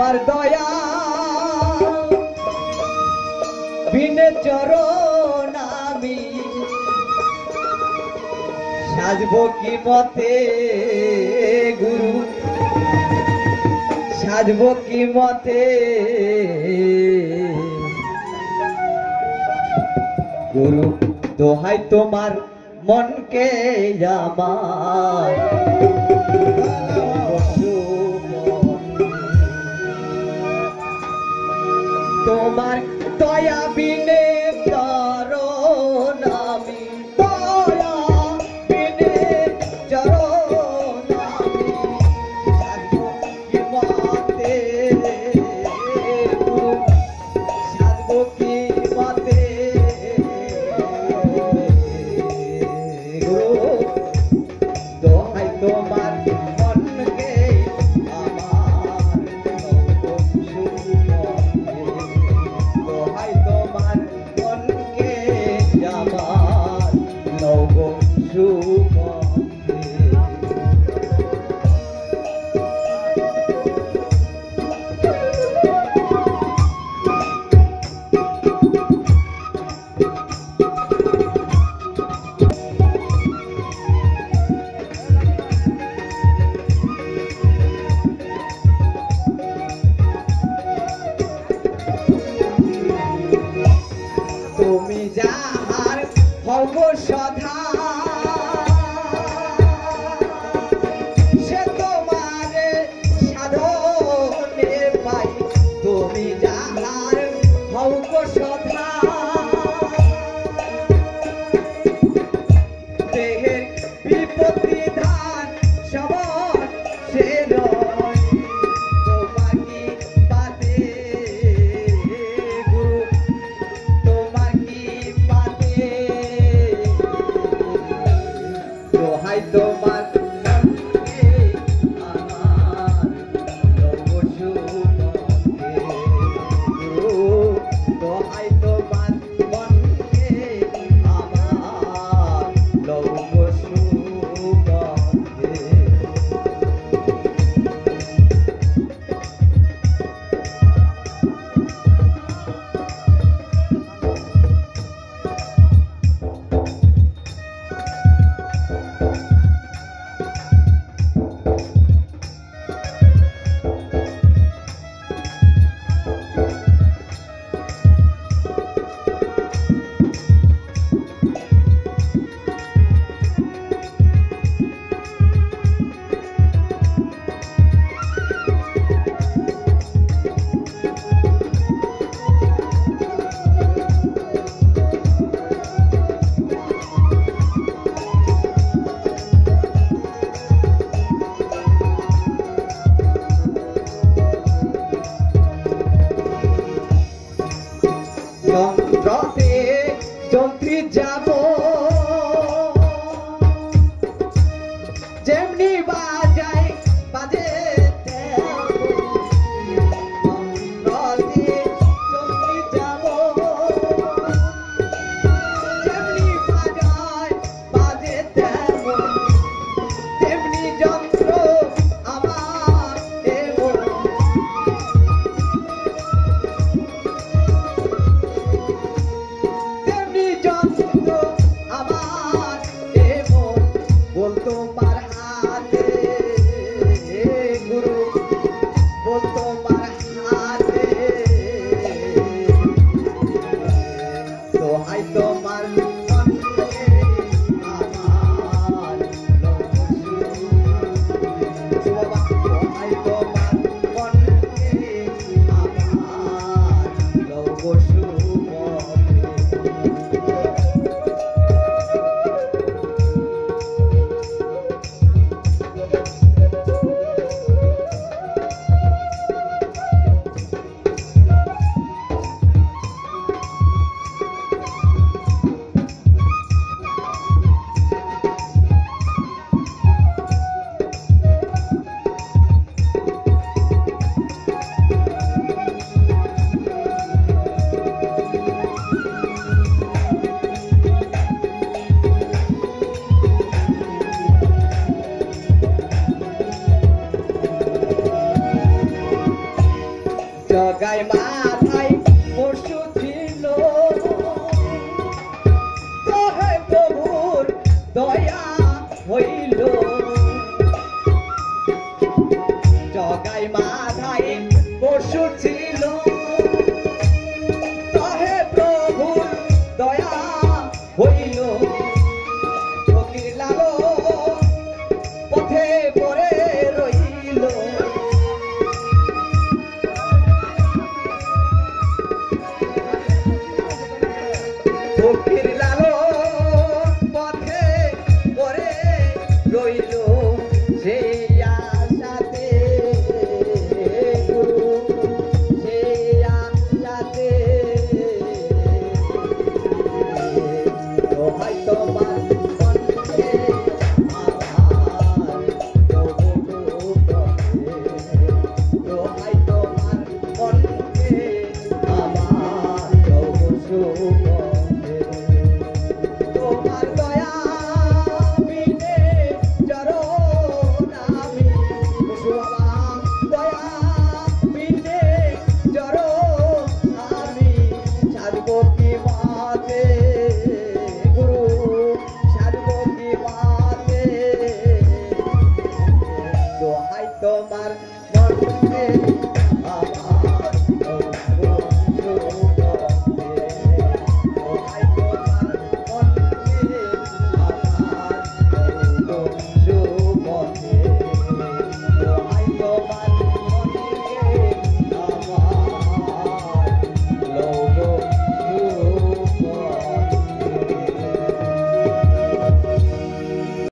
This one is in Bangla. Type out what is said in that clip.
তোমার দয়া বিনে চরণ আমি সাজবো কি মতে গুরু সাজবো কি মতে গুরু দোহাই তোমার মনকে আমার তোমার দয়া বিনে চরণ আমি দয়া বিনে চরণ আমি সাজবো কি মতে সাজবো কি মতে দোহাই তোমার মনকে আমার দোহাই তোমার মনকে আমার নব সুমতে তুমি যাহার হব সধা সে তোমারে সাধনে পাই তুমি যাহার হব সধা দেহের বিপত্তি ধান সবর সে রয় তোমার কি পাতে গুরু তোমার কি পাতে দোহাই তোমার মনকে আমার নব সুমতে দোহাই তোমার মনকে আমার নব সুমতে যন্ত্রতে যন্ত্রী যাব যেমনি বাজাই বাজে যন্ত্রতে যন্ত্রী যাব যেমনি বাজাই বাজে তেমনি যন্ত্র আমার এমন বলতো পার হাতে গুরু বলতো পার হাতে দোহাই তোমার মনকে আমার দোহাই তোমার মনকে আমার নব সুমতে হইল ফকির লালো পথে পড়ে রইল ফকির লালো পথে পড়ে রইল সেই আশাতে গুরু সেই আশাতে দোহাই তোমার